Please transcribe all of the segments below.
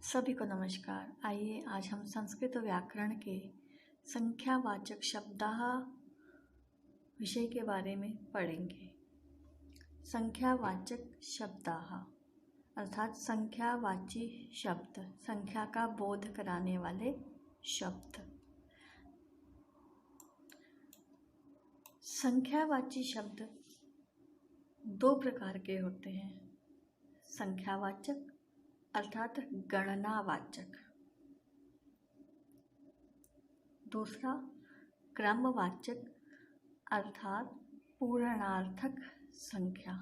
सभी को नमस्कार। आइए आज हम संस्कृत व्याकरण के संख्यावाचक शब्दाः विषय के बारे में पढ़ेंगे। संख्यावाचक शब्दाः अर्थात संख्यावाची शब्द, संख्या का बोध कराने वाले शब्द। संख्यावाची शब्द दो प्रकार के होते हैं। संख्यावाचक अर्थात गणनावाचक, दूसरा क्रमवाचक अर्थात पूर्णार्थक संख्या।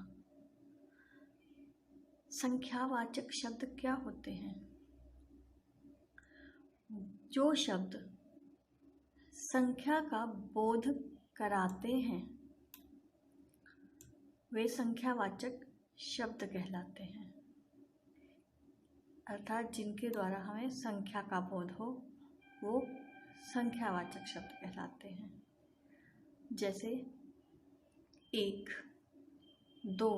संख्यावाचक शब्द क्या होते हैं? जो शब्द संख्या का बोध कराते हैं वे संख्यावाचक शब्द कहलाते हैं, अर्थात जिनके द्वारा हमें संख्या का बोध हो वो संख्यावाचक शब्द कहलाते हैं। जैसे 1, 2,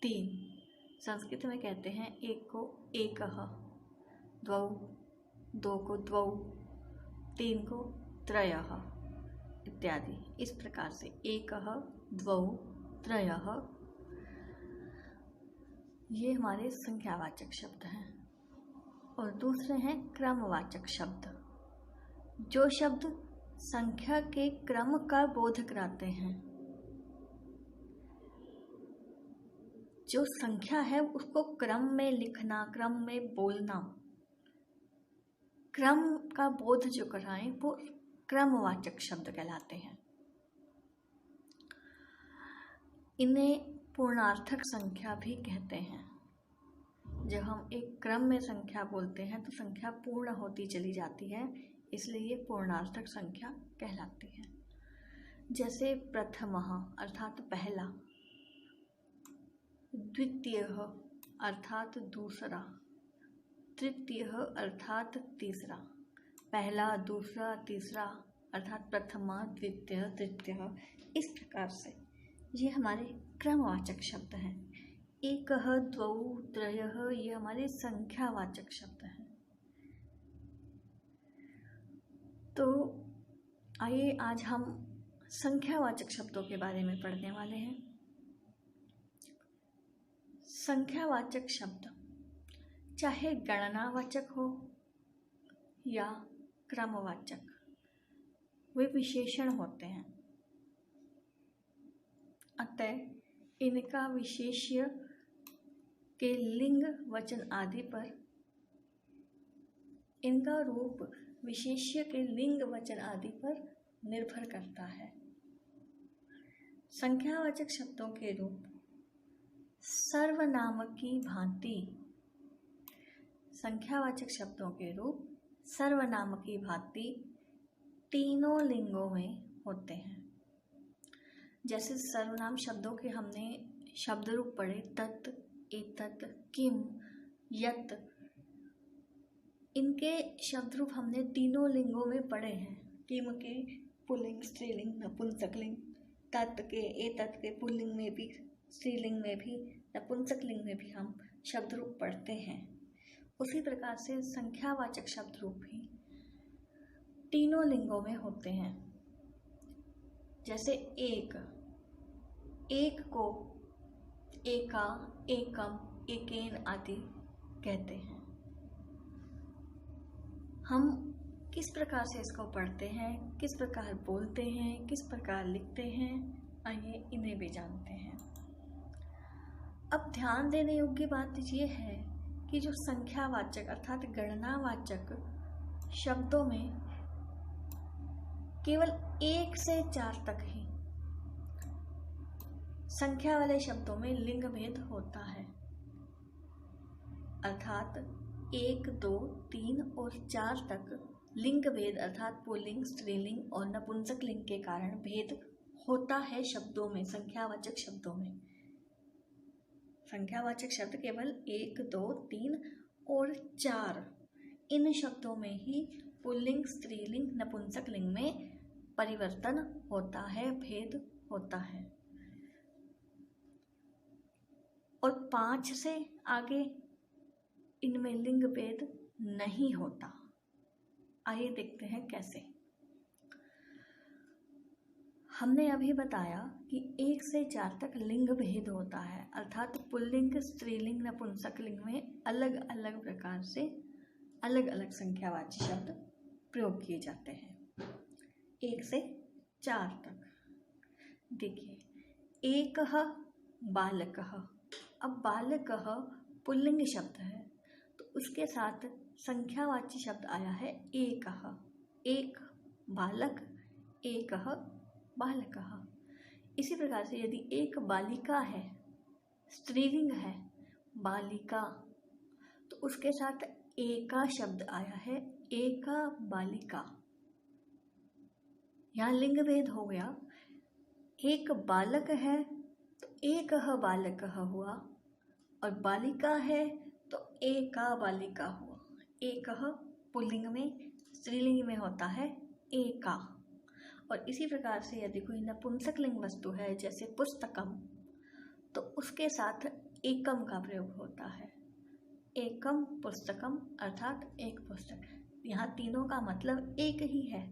3। संस्कृत में कहते हैं एक को एकः, द्वौ, दो को द्वौ, तीन को त्रयः इत्यादि। इस प्रकार से एकः, द्वौ, त्रयः ये हमारे संख्यावाचक शब्द हैं। और दूसरे हैं क्रमवाचक शब्द। जो शब्द संख्या के क्रम का बोध कराते हैं, जो संख्या है उसको क्रम में लिखना, क्रम में बोलना, क्रम का बोध जो कराएं वो क्रमवाचक शब्द कहलाते हैं। इन्हें पूर्णार्थक संख्या भी कहते हैं। जब हम एक क्रम में संख्या बोलते हैं तो संख्या पूर्ण होती चली जाती है, इसलिए ये पूर्णार्थक संख्या कहलाती है। जैसे प्रथमः अर्थात पहला, द्वितीयः अर्थात दूसरा, तृतीयः अर्थात तीसरा। पहला, दूसरा, तीसरा अर्थात प्रथमा, द्वितीय, तृतीय। इस प्रकार से ये हमारे क्रमवाचक शब्द हैं। एकः, द्वौ, त्रयः ये हमारे संख्यावाचक शब्द हैं। तो आइए आज हम संख्यावाचक शब्दों के बारे में पढ़ने वाले हैं। संख्यावाचक शब्द चाहे गणनावाचक हो या क्रमवाचक, वे विशेषण होते हैं। अतः इनका विशेष्य के लिंग वचन आदि पर, इनका रूप विशेष्य के लिंग वचन आदि पर निर्भर करता है। संख्यावाचक शब्दों के रूप सर्वनाम की भांति, संख्यावाचक शब्दों के रूप सर्वनाम की भांति तीनों लिंगों में होते हैं। जैसे सर्वनाम शब्दों के हमने शब्द रूप पढ़े, तत्, एतत्, किम, यत्। इनके शब्द रूप हमने तीनों लिंगों में पढ़े हैं। किम के पुल्लिंग, स्त्रीलिंग, नपुंसकलिंग, तत् के, एतत् के पुल्लिंग में भी, स्त्रीलिंग में भी, नपुंसकलिंग में भी हम शब्द रूप पढ़ते हैं। उसी प्रकार से संख्यावाचक शब्द रूप भी तीनों लिंगों में होते हैं। जैसे एक, एक को एका, एकम, एकेन आदि कहते हैं। हम किस प्रकार से इसको पढ़ते हैं, किस प्रकार बोलते हैं, किस प्रकार लिखते हैं, आइए इन्हें भी जानते हैं। अब ध्यान देने योग्य बात यह है कि जो संख्यावाचक अर्थात गणनावाचक शब्दों में केवल 1 से 4 तक ही संख्या वाले शब्दों में लिंग भेद होता है। अर्थात 1, 2, 3 और 4 तक लिंग भेद अर्थात पुल्लिंग, स्त्रीलिंग और नपुंसकलिंग के कारण भेद होता है शब्दों में, संख्यावाचक शब्दों में। संख्यावाचक शब्द केवल 1, 2, 3 और 4 इन शब्दों में ही पुल्लिंग, स्त्रीलिंग, नपुंसकलिंग में परिवर्तन होता है, भेद होता है। और 5 से आगे इनमें लिंग भेद नहीं होता। आइए देखते हैं कैसे। हमने अभी बताया कि 1 से 4 तक लिंग भेद होता है, अर्थात पुल्लिंग, स्त्रीलिंग, नपुंसकलिंग में अलग अलग प्रकार से अलग अलग संख्यावाची शब्द प्रयोग किए जाते हैं। 1 से 4 तक देखिए, एकः बालकः। अब बालकः पुल्लिंग शब्द है तो उसके साथ संख्यावाची शब्द आया है एकः। एक बालक, एकः बालकः। इसी प्रकार से यदि एक बालिका है, स्त्रीलिंग है बालिका, तो उसके साथ एका शब्द आया है, एका बालिका। यहाँ लिंग भेद हो गया। एक बालक है तो एकः बालकः हुआ, और बालिका है तो एका बालिका हुआ। एकः पुल्लिंग में, स्त्रीलिंग में होता है एका। और इसी प्रकार से यदि कोई नपुंसकलिंग वस्तु है जैसे पुस्तकम, तो उसके साथ एकम का प्रयोग होता है। एकम पुस्तकम अर्थात एक पुस्तक। यहाँ तीनों का मतलब एक ही है,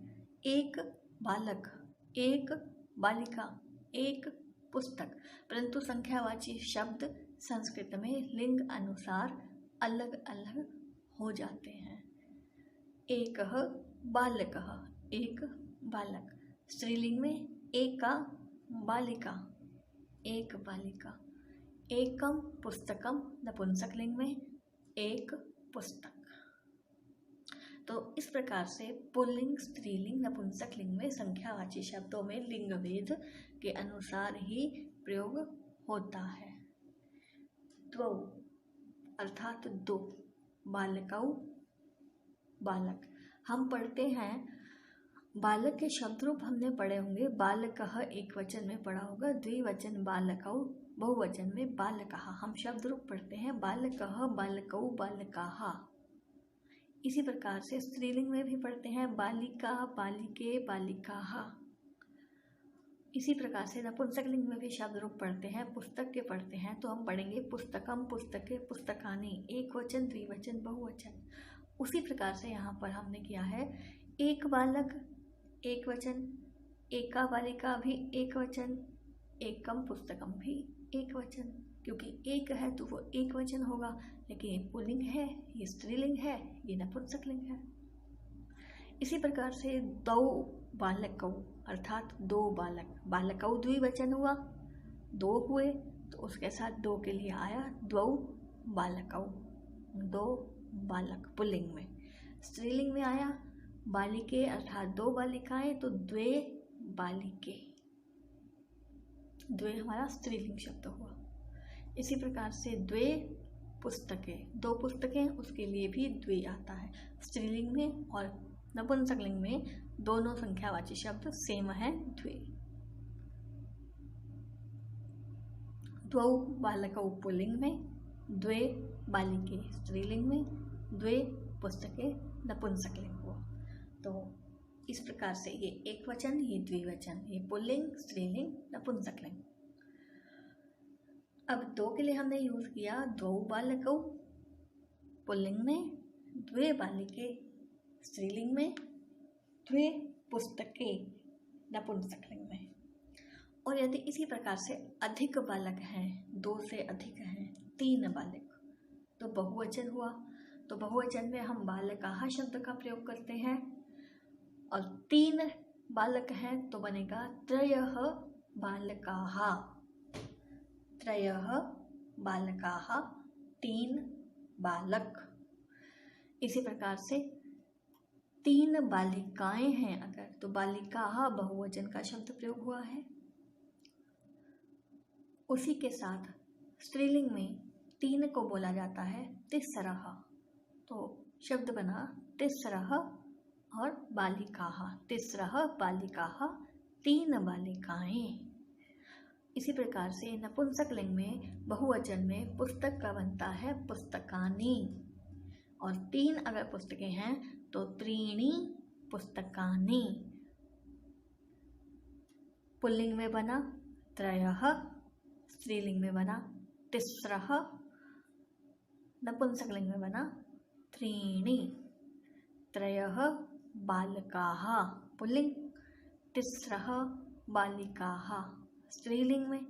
एक बालक, एक बालिका, एक पुस्तक, परंतु संख्यावाची शब्द संस्कृत में लिंग अनुसार अलग अलग हो जाते हैं। एकः बालकः, एक बालक। स्त्रीलिंग में एका बालिका, एक बालिका। एकम पुस्तकम नपुंसकलिंग में एक पुस्तक। तो इस प्रकार से पुल्लिंग, स्त्रीलिंग, नपुंसकलिंग में संख्यावाची शब्दों में लिंग भेद के अनुसार ही प्रयोग होता है। द्वौ अर्थात दो, बालकौ बालक। हम पढ़ते हैं, बालक के शब्द रूप हमने पढ़े होंगे। बालकः एक वचन में पढ़ा होगा, द्विवचन बालकौ, बहुवचन में बालकः। हम शब्द रूप पढ़ते हैं बालकः, बालकौ, बालकाः। इसी प्रकार से स्त्रीलिंग में भी पढ़ते हैं बालिका, बालिके, बालिकाः। इसी प्रकार से नपुंसकलिंग में भी शब्द रूप पढ़ते हैं, पुस्तक के पढ़ते हैं, तो हम पढ़ेंगे पुस्तकम, पुस्तके, पुस्तकानि, एक वचन, द्विवचन, बहुवचन। उसी प्रकार से यहाँ पर हमने किया है, एक बालक एक वचन, एका बालिका भी एक वचन, एकम पुस्तकम भी एक वचन। क्योंकि एक है तो वो एक वचन होगा, लेकिन ये पुल्लिंग है, ये स्त्रीलिंग है, ये नपुंसकलिंग है। इसी प्रकार से दौ बालकौ अर्थात दो बालक, बालकौ द्विवचन हुआ, दो हुए, तो उसके साथ दो के लिए आया द्वौ बालकौ, दो बालक पुल्लिंग में। स्त्रीलिंग में आया बालिके अर्थात दो बालिकाएं, तो द्वे बालिके, द्वे हमारा स्त्रीलिंग शब्द हुआ। इसी प्रकार से द्वे पुस्तकें, दो पुस्तकें, उसके लिए भी द्वे आता है। स्त्रीलिंग में और नपुंसकलिंग में दोनों संख्यावाची शब्द सेम है, द्वे। द्वौ बालकौ पुल्लिंग में, द्वे बालिके स्त्रीलिंग में, द्वे पुस्तकें नपुंसकलिंग हुआ। तो इस प्रकार से ये एक वचन, ये द्विवचन, ये पुल्लिंग, स्त्रीलिंग, नपुंसकलिंग। अब दो के लिए हमने यूज किया द्वौ बालकौ पुल्लिंग में, द्वे बालिके स्त्रीलिंग में, द्वे पुस्तके नपुंसकलिंग में। और यदि इसी प्रकार से अधिक बालक हैं, दो से अधिक हैं, 3 बालक, तो बहुवचन हुआ। तो बहुवचन में हम बालकाः शब्द का प्रयोग करते हैं, और 3 बालक हैं तो बनेगा त्रयः बालकाः, त्रयः बालकाः, 3 बालक। इसी प्रकार से 3 बालिकाएं हैं अगर, तो बालिकाः बहुवचन का शब्द प्रयोग हुआ है। उसी के साथ स्त्रीलिंग में 3 को बोला जाता है तिस्रः, तो शब्द बना तिस्रः और बालिकाः, तिस्रः बालिकाः, 3 बालिकाएं। इसी प्रकार से नपुंसकलिंग में बहुवचन में पुस्तक का बनता है पुस्तकानि, और 3 अगर पुस्तकें हैं तो त्रीणि पुस्तकानि। पुल्लिंग में बना त्रयः, स्त्रीलिंग में बना तिस्रः, नपुंसकलिंग में बना त्रीणि। त्रयः बालकाः पुल्लिंग, तिस्रः बालिकाः स्त्रीलिंग में,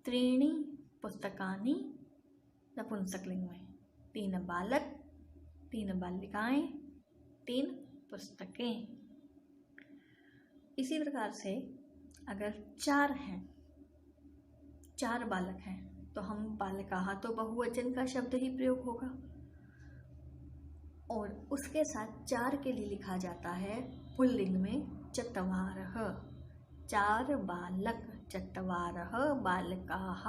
त्रीणि पुस्तकानि नपुंसकलिंग में। 3 बालक, 3 बालिकाएं, 3 पुस्तकें। इसी प्रकार से अगर 4 हैं, 4 बालक हैं, तो हम बालिकाः तो बहुवचन का शब्द ही प्रयोग होगा, और उसके साथ 4 के लिए लिखा जाता है पुल्लिंग में चत्वारः। 4 बालक, चत्वारः बालकाः।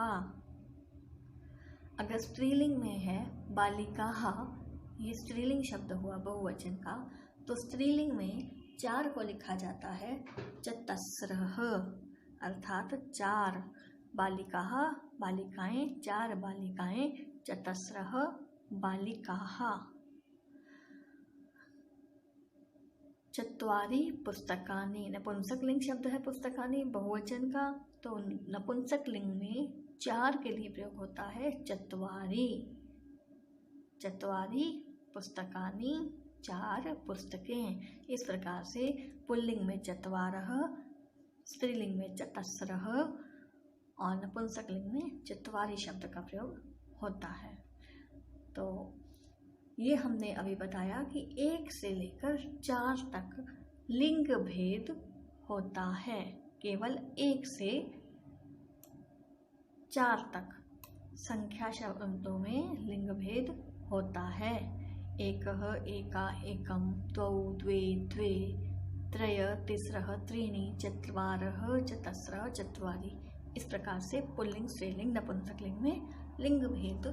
अगर स्त्रीलिंग में है बालिकाः, ये स्त्रीलिंग शब्द हुआ बहुवचन का, तो स्त्रीलिंग में 4 को लिखा जाता है चतस्रः, अर्थात 4 बालिकाः, बालिकाएं, 4 बालिकाएं, चतस्रः बालिकाः। चत्वारि पुस्तकानि, नपुंसकलिंग शब्द है पुस्तकानि बहुवचन का, तो नपुंसकलिंग में 4 के लिए प्रयोग होता है चत्वारि। चत्वारि पुस्तकानि, 4 पुस्तकें। इस प्रकार से पुल्लिंग में चत्वारः, स्त्रीलिंग में चतस्रः और नपुंसकलिंग में चत्वारि शब्द का प्रयोग होता है। तो ये हमने अभी बताया कि 1 से लेकर 4 तक लिंग भेद होता है। केवल 1 से 4 तक संख्या शब्दों में लिंग भेद होता है। एकः, एका, एकम, द्वौ, द्वे, द्वे, त्रय, तिस्रः, त्रीणि, चत्वारः, चतस्रः, चत्वारि। इस प्रकार से पुल्लिंग, स्त्रीलिंग, नपुंसकलिंग में लिंग भेद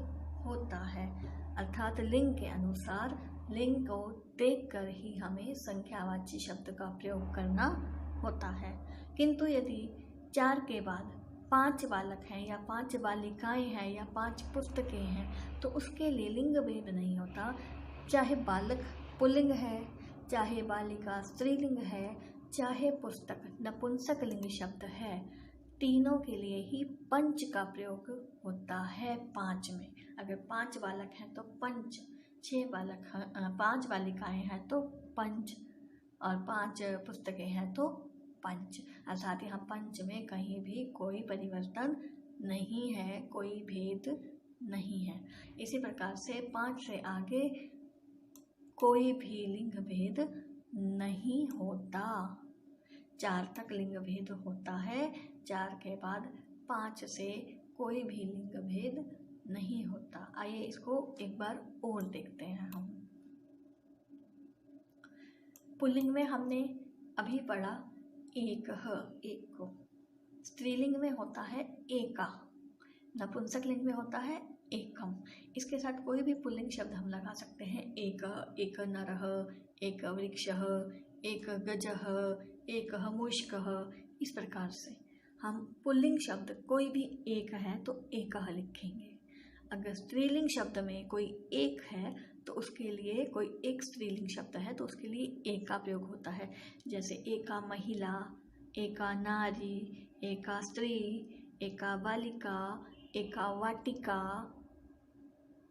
होता है। अर्थात लिंग के अनुसार लिंग को देखकर ही हमें संख्यावाची शब्द का प्रयोग करना होता है। किंतु यदि 4 के बाद 5 बालक हैं या 5 बालिकाएं हैं या 5 पुस्तकें हैं, तो उसके लिए लिंग भेद नहीं होता। चाहे बालक पुल्लिंग है, चाहे बालिका स्त्रीलिंग है, चाहे पुस्तक नपुंसकलिंग शब्द है, तीनों के लिए ही पंच का प्रयोग होता है 5 में। अगर 5 बालक हैं तो पंच, 5 बालिकाएं हैं तो पंच, और 5 पुस्तकें हैं तो पंच। अर्थात यहाँ पंच में कहीं भी कोई परिवर्तन नहीं है, कोई भेद नहीं है। इसी प्रकार से 5 से आगे कोई भी लिंग भेद नहीं होता। 4 तक लिंग भेद होता है, 4 के बाद 5 से कोई भी लिंग भेद नहीं होता। आइए इसको एक बार और देखते हैं हम। पुल्लिंग में हमने अभी पढ़ा एकः, एक को। स्त्रीलिंग में होता है एका, नपुंसकलिंग में होता है एकम। इसके साथ कोई भी पुल्लिंग शब्द हम लगा सकते हैं। एक नरः, एक वृक्षः, एक गजः, एकः मूषकः। इस प्रकार से हम पुल्लिंग शब्द कोई भी एक है तो एकः लिखेंगे। अगर स्त्रीलिंग शब्द में कोई एक है तो उसके लिए, कोई एक स्त्रीलिंग शब्द है तो उसके लिए एक का प्रयोग होता है। जैसे एका महिला, एका नारी, एका स्त्री, एका बालिका, एका वाटिका,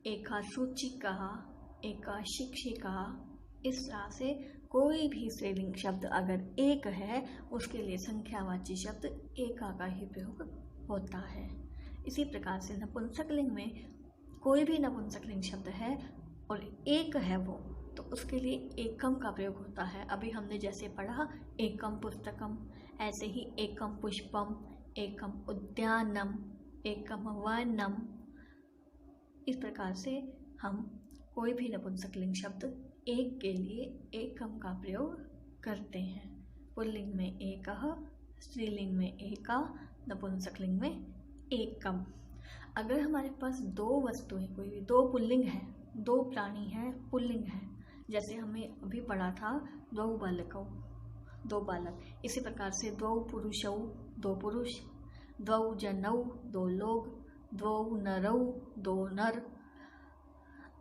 एका सूचिका, एका शिक्षिका। इस तरह से कोई भी स्त्रीलिंग शब्द अगर एक है उसके लिए संख्यावाची शब्द एका का ही प्रयोग होता है। इसी प्रकार से नपुंसकलिंग में कोई भी नपुंसकलिंग शब्द है और एक है वो, तो उसके लिए एकम का प्रयोग होता है। अभी हमने जैसे पढ़ा एकम पुस्तकम, ऐसे ही एकम पुष्पम, एकम उद्यानम, एकम वनम। इस प्रकार से हम कोई भी नपुंसकलिंग शब्द एक के लिए एकम का प्रयोग करते हैं। पुल्लिंग में एकः, स्त्रीलिंग में एका, नपुंसकलिंग में एकम। अगर हमारे पास 2 वस्तुएं, कोई भी 2 पुल्लिंग है, 2 प्राणी हैं, पुल्लिंग है, जैसे हमें अभी पढ़ा था द्वौ बालकौ, 2 बालक। इसी प्रकार से द्वौ पुरुषौ, 2 पुरुष, द्वौ जनौ, 2 लोग, द्वौ नरौ, 2 नर।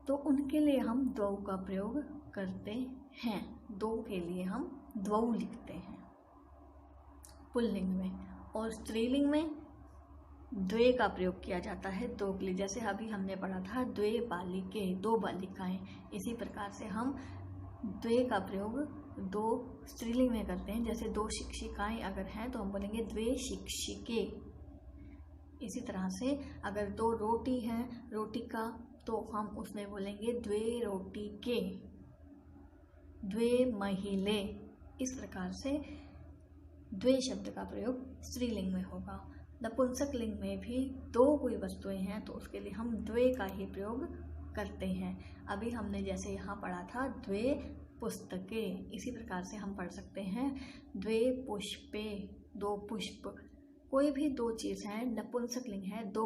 तो उनके लिए हम द्वौ का प्रयोग करते हैं। 2 के लिए हम द्वौ लिखते हैं पुल्लिंग में। और स्त्रीलिंग में द्वे का प्रयोग किया जाता है दो के लिए। जैसे अभी हमने पढ़ा था द्वे बालिके, दो बालिकाएं। इसी प्रकार से हम द्वे का प्रयोग दो स्त्रीलिंग में करते हैं। जैसे दो शिक्षिकाएं अगर हैं तो हम बोलेंगे द्वे शिक्षिके। इसी तरह से अगर दो रोटी हैं, रोटिका, तो हम उसमें बोलेंगे द्वे रोटिके, द्वे महिले। इस प्रकार से द्वे शब्द का प्रयोग स्त्रीलिंग में होगा। नपुंसक लिंग में भी दो कोई वस्तुएं हैं तो उसके लिए हम द्वे का ही प्रयोग करते हैं। अभी हमने जैसे यहाँ पढ़ा था द्वे पुस्तके, इसी प्रकार से हम पढ़ सकते हैं द्वे पुष्पे, दो पुष्प। कोई भी दो चीज़ है, नपुंसक लिंग है, दो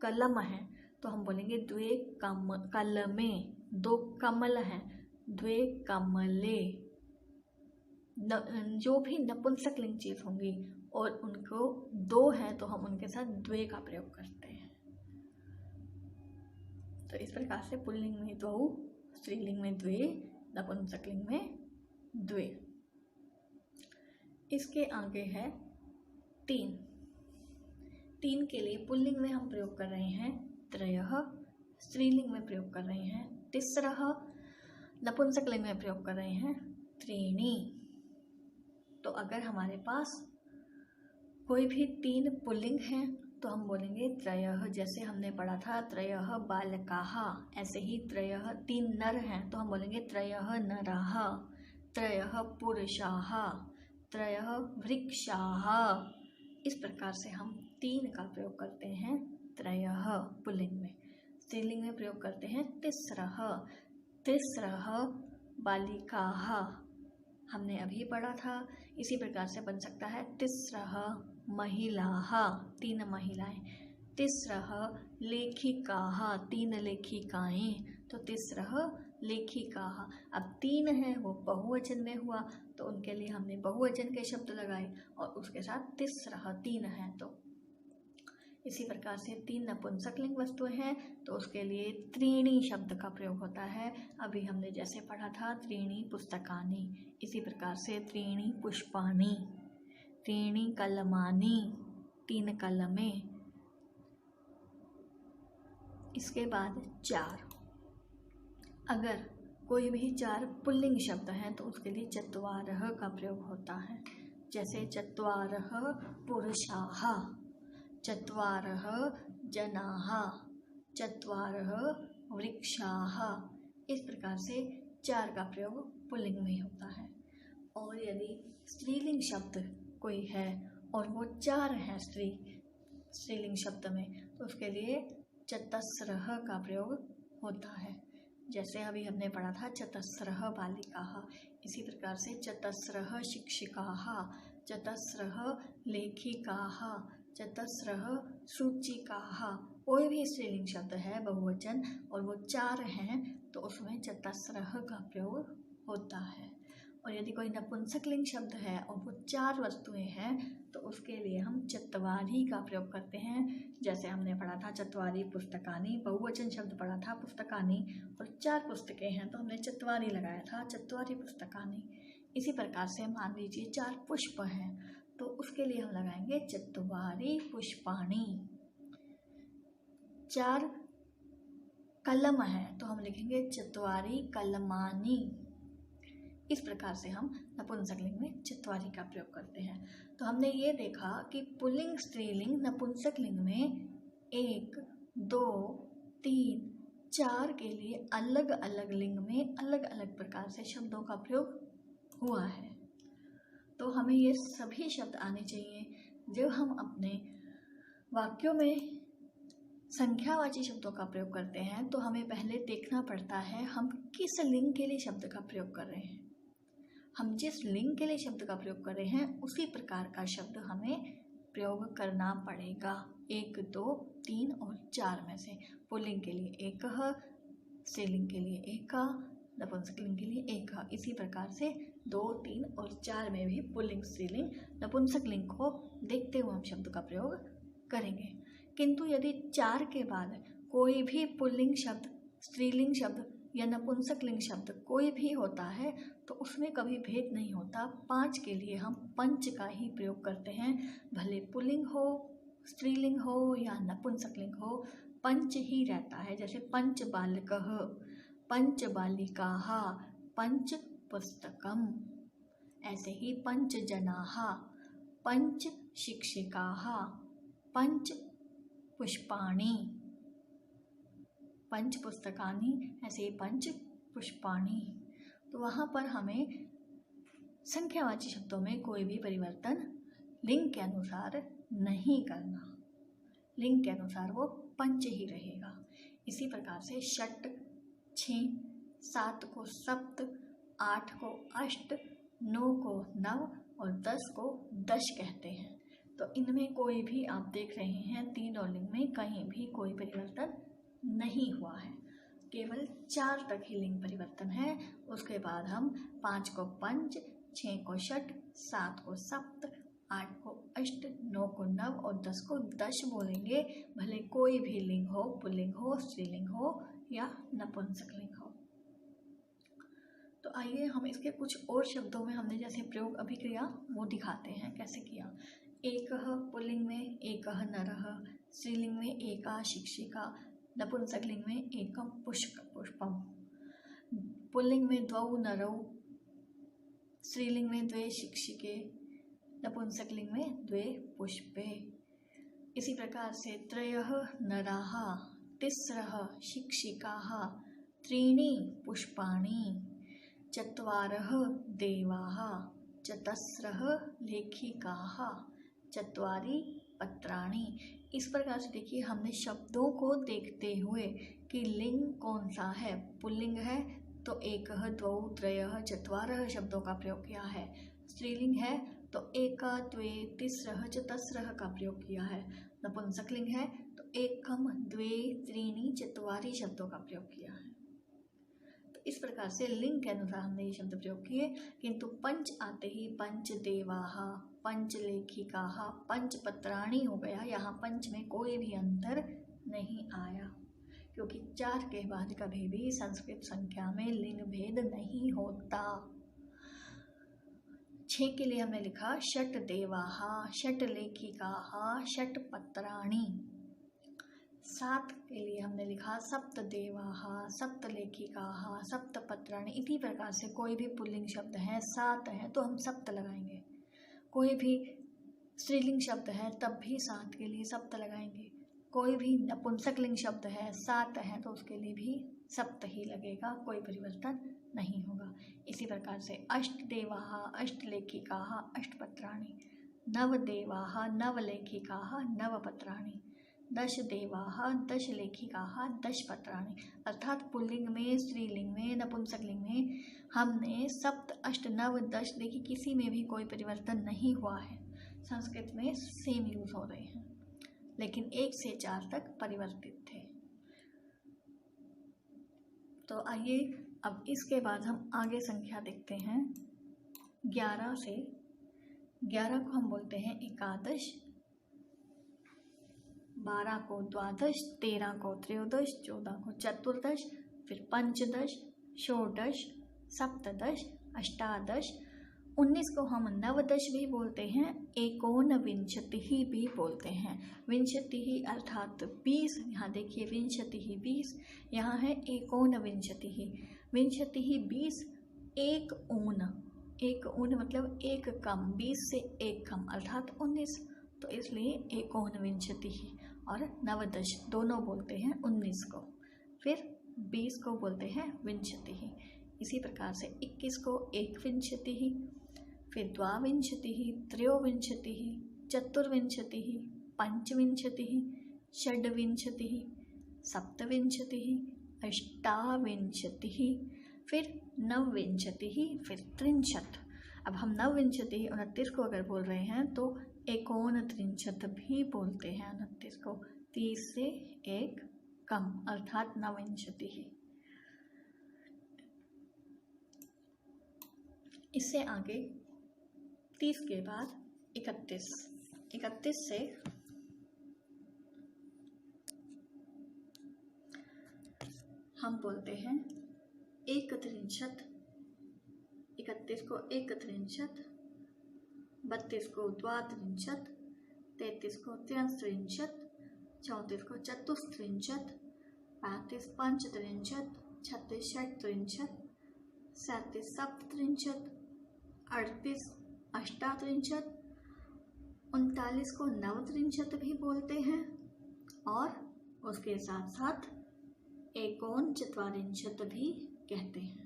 कलम है तो हम बोलेंगे द्वे कलमे, दो कमल हैं द्वे कमले। जो भी नपुंसक लिंग चीज होंगी और उनको दो है तो हम उनके साथ द्वे का प्रयोग करते हैं। तो इस प्रकार से पुल्लिंग में द्वौ, स्त्रीलिंग में द्वे, नपुंसक लिंग में द्वे। इसके आगे है तीन। तीन के लिए पुल्लिंग में हम प्रयोग कर रहे हैं त्रयः, स्त्रीलिंग में प्रयोग कर रहे हैं तिस्रः, नपुंसक लिंग में प्रयोग कर रहे हैं त्रीणि। तो अगर हमारे पास कोई भी तीन पुल्लिंग हैं तो हम बोलेंगे त्रयः। जैसे हमने पढ़ा था त्रयः बालकाः, ऐसे ही त्रयः, तीन नर हैं तो हम बोलेंगे त्रयः नराः, त्रयः पुरुषाः, त्रयः वृक्षाः। इस प्रकार से हम तीन का प्रयोग करते हैं त्रयः पुल्लिंग में। स्त्रीलिंग में प्रयोग करते हैं तिस्रः, तिस्रः बालिकाः, हमने अभी पढ़ा था। इसी प्रकार से बन सकता है तिस्रः महिलाः, तीन महिलाएं, तिस्रः लेखिकाः, तीन लेखिकाएं, तो तिस्रः लेखिकाः। अब तीन है वो बहुवचन में हुआ तो उनके लिए हमने बहुवचन के शब्द लगाए और उसके साथ तिस्रः, तीन है। तो इसी प्रकार से तीन नपुंसक लिंग वस्तुएं हैं तो उसके लिए त्रीणि शब्द का प्रयोग होता है। अभी हमने जैसे पढ़ा था त्रीणि पुस्तकानि, इसी प्रकार से त्रीणि पुष्पाणि, त्रीणि कलमानि, तीन कलमे। इसके बाद चार। अगर कोई भी चार पुल्लिंग शब्द हैं तो उसके लिए चत्वारः का प्रयोग होता है। जैसे चत्वारः पुरुषाः, चत्वारः जनाः, चत्वारः वृक्षाः। इस प्रकार से चार का प्रयोग पुल्लिंग में होता है। और यदि स्त्रीलिंग शब्द कोई है और वो चार हैं स्त्रीलिंग शब्द में तो उसके लिए चतस्रः का प्रयोग होता है। जैसे अभी हमने पढ़ा था चतस्रः बालिकाः, इसी प्रकार से चतस्रः शिक्षिकाः, चतस्रः लेखिकाः, चतस्रः सूचिकाः। कोई भी स्त्रीलिंग शब्द है बहुवचन और वो चार हैं तो उसमें चतस्रः का प्रयोग होता है। और यदि कोई नपुंसक लिंग शब्द है और वो चार वस्तुएं हैं तो उसके लिए हम चत्वारि का प्रयोग करते हैं। जैसे हमने पढ़ा था चत्वारि पुस्तकानि, बहुवचन शब्द पढ़ा था पुस्तकानि और चार पुस्तकें हैं तो हमने चत्वारि लगाया था, चत्वारि पुस्तकानि। इसी प्रकार से मान लीजिए चार पुष्प हैं तो उसके लिए हम लगाएंगे चत्वारि पुष्पाणि। चार कलम है तो हम लिखेंगे चत्वारि कलमानि। इस प्रकार से हम नपुंसक लिंग में चत्वारि का प्रयोग करते हैं। तो हमने ये देखा कि पुल्लिंग, स्त्रीलिंग, नपुंसक लिंग में 1, 2, 3, 4 के लिए अलग अलग लिंग में अलग अलग प्रकार से शब्दों का प्रयोग हुआ है। तो हमें ये सभी शब्द आने चाहिए। जब हम अपने वाक्यों में संख्यावाची शब्दों का प्रयोग करते हैं तो हमें पहले देखना पड़ता है हम किस लिंग के लिए शब्द का प्रयोग कर रहे हैं। हम जिस लिंग के लिए शब्द का प्रयोग कर रहे हैं उसी प्रकार का शब्द हमें प्रयोग करना पड़ेगा। 1, 2, 3 और 4 में से पुल्लिंग के लिए एकः, स्त्रीलिंग के लिए एका, नपुंसक लिंग के लिए एकः। इसी प्रकार से 2, 3 और 4 में भी पुल्लिंग, स्त्रीलिंग, नपुंसक लिंग को देखते हुए हम शब्द का प्रयोग करेंगे। किंतु यदि 4 के बाद कोई भी पुल्लिंग शब्द, स्त्रीलिंग शब्द या नपुंसक लिंग शब्द कोई भी होता है तो उसमें कभी भेद नहीं होता। 5 के लिए हम पंच का ही प्रयोग करते हैं, भले पुल्लिंग हो स्त्रीलिंग हो या नपुंसकलिंग हो, पंच ही रहता है। जैसे पंच बालकः, पंच बालिकाः, पंच पुस्तकम। ऐसे ही पंच जनाः, पंच शिक्षिकाः, पंच पुष्पाणि, पंच पुस्तकानि, ऐसे ही पंच पुष्पाणि। तो वहाँ पर हमें संख्यावाची शब्दों में कोई भी परिवर्तन लिंग के अनुसार नहीं करना, लिंग के अनुसार वो पंच ही रहेगा। इसी प्रकार से षट 6, 7 को सप्त, 8 को अष्ट, 9 को नव और 10 को दश कहते हैं। तो इनमें कोई भी आप देख रहे हैं तीनों लिंग में कहीं भी कोई परिवर्तन नहीं हुआ है, केवल 4 तक ही लिंग परिवर्तन है। उसके बाद हम 5 को पंच, 6 को षट, 7 को सप्त, 8 को अष्ट, 9 को नव और 10 को दश बोलेंगे, भले कोई भी लिंग हो, पुल्लिंग हो, स्त्रीलिंग हो या नपुंसकलिंग हो। तो आइए हम इसके कुछ और शब्दों में हमने जैसे प्रयोग अभी किया वो दिखाते हैं कैसे किया। एकः पुल्लिंग में एकः नरः, स्त्रीलिंग में एका शिक्षिका, नपुंसकलिंग में एकम पुष्पम। पुल्लिंग में द्वौ नरौ, स्त्रीलिंग में द्वे शिक्षिके, नपुंसकलिंग में द्वे पुष्पे। इसी प्रकार से त्रयः नराः, तिस्रः शिक्षिकाः, त्रीणि पुष्पाणि, चत्वारः देवाः, चतस्रः लेखिकाः, चत्वारि पत्राणि। इस प्रकार से देखिए हमने शब्दों को देखते हुए कि लिंग कौन सा है। पुल्लिंग है तो एकः, द्वौ, त्रयः, चत्वारः शब्दों का प्रयोग किया है। स्त्रीलिंग है तो एका, द्वे, तिस्रः, चतस्रः का प्रयोग किया है। नपुंसकलिंग है तो एकम, द्वे, त्रीणि, चत्वारि शब्दों का प्रयोग किया है। तो इस प्रकार से लिंग के अनुसार हमने ये शब्द प्रयोग किए। किंतु पंच आते ही पंच देवाः, पंच लेखिकाः, पंच पत्राणि हो गया। यहाँ पंच में कोई भी अंतर नहीं आया, क्योंकि 4 के बाद कभी भी संस्कृत संख्या में लिंग भेद नहीं होता। 6 के लिए हमने लिखा षट देवाः, षट लेखिकाः, षट पत्राणि। 7 के लिए हमने लिखा सप्त देवाः, सप्त लेखिकाः, सप्त पत्राणि। इसी प्रकार से कोई भी पुल्लिंग शब्द है 7 है तो हम सप्त लगाएंगे, कोई भी स्त्रीलिंग शब्द है तब भी 7 के लिए सप्त लगाएंगे, कोई भी नपुंसकलिंग शब्द है 7 है तो उसके लिए भी सप्त ही लगेगा, कोई परिवर्तन नहीं होगा। इसी प्रकार से अष्ट देवाः, अष्ट लेखिकाः, अष्ट पत्राणि, नव देवाः, नव लेखिकाः, नव पत्राणि, 10 देवाः, 10 लेखिकाः, 10 पत्राणि। अर्थात पुल्लिंग में, स्त्रीलिंग में, नपुंसकलिंग में हमने सप्त, अष्ट, नव, 10 देखिए किसी में भी कोई परिवर्तन नहीं हुआ है। संस्कृत में सेम यूज हो रहे हैं, लेकिन 1 से 4 तक परिवर्तित थे। तो आइए अब इसके बाद हम आगे संख्या देखते हैं। 11 से 11 को हम बोलते हैं एकादश, 12 को द्वादश, 13 को त्रयोदश, 14 को चतुर्दश, फिर पंचदश, षोडश, सप्तदश, अष्टादश, 19 को हम नवदश भी बोलते हैं, एकोनविंशतिः भी बोलते हैं। विंशतिः अर्थात 20, यहाँ देखिए विंशतिः 20, यहाँ है एकोनविंशतिः। विंशतिः 20, एक ऊन मतलब एक कम, 20 से एक कम अर्थात 19, तो इसलिए एकोनविंशतिः। और नवदश दोनों बोलते हैं 19 को, फिर 20 को बोलते हैं विंशतिः। इसी प्रकार से 21 को एकविंशतिः, फिर द्वाविंशतिः, त्रयोविंशतिः, चतुर्विंशतिः, पंचविंशतिः, षड्विंशतिः, सप्तविंशतिः, अष्टाविंशतिः, फिर नवविंशतिः, फिर त्रिंशत्। अब हम नवविंशतिः 29 को अगर बोल रहे हैं तो एकोनत्रिंशत् भी बोलते हैं 29 को, 30 से एक कम अर्थात नवविंशतिः। इससे आगे 30 के बाद 31 से हम बोलते हैं एकत्रिंशत्, 31 को एकत्रिंशत्, 32 को द्वात्रिंशत्, 33 को त्र्यस्त्रिंशत्, 34 को चतुस्त्रिंशत्, 35 पंचत्रिंशत्, 36 षट्त्रिंशत्, 37 सप्तत्रिंशत्, 38 अष्टात्रिंशत्, 39 को नवत्रिंशत् भी बोलते हैं और उसके साथ साथ एकोनचत्वारिंशत् भी कहते हैं।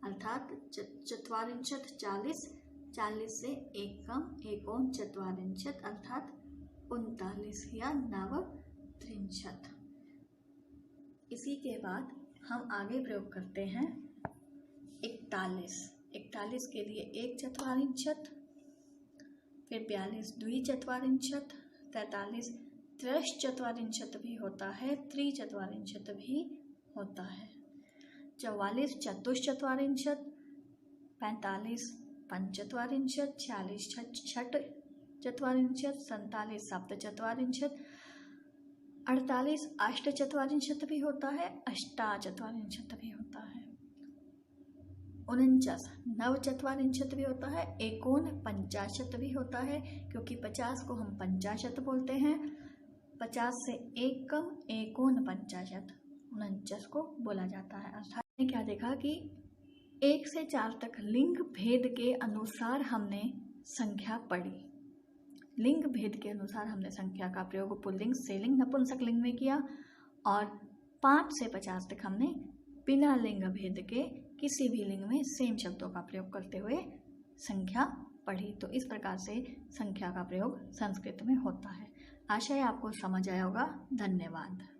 अर्थात चत्वारिंशत् 40, 40 से एक कम एकोनचत्वारिंशत् अर्थात 39 या नवत्रिंशत्। इसी के बाद हम आगे प्रयोग करते हैं 41। 41 के लिए एक चत्वारिंशत्, फिर 42 द्विचत्वारिंशत्, 43 त्रयश्चत्वारिंशत् भी होता है, त्रिचत्वारिंशत् भी होता है, 44 चतुश्चत्वारिंशत्, 45 पंचत्वारिंशत्, 46 षट्चत्वारिंशत्, 47 सप्तचत्वारिंशत्, 48 अष्टचत्वारिंशत् भी होता है, अष्टाचत्वारिंशत् भी होता है, 49 नवचत्वारिंशत् भी होता है, एकोनपंचाशत् भी होता है क्योंकि 50 को हम पंचाशत् बोलते हैं। 50 से एक कम एकोनपंचाशत् 49 को बोला जाता है। अर्थात क्या देखा कि 1 से 4 तक लिंग भेद के अनुसार हमने संख्या पढ़ी। लिंग भेद के अनुसार हमने संख्या का प्रयोग पुल्लिंग, स्त्रीलिंग, नपुंसकलिंग में किया और 5 से 50 तक हमने बिना लिंग भेद के किसी भी लिंग में सेम शब्दों का प्रयोग करते हुए संख्या पढ़ी। तो इस प्रकार से संख्या का प्रयोग संस्कृत में होता है। आशा है आपको समझ आया होगा। धन्यवाद।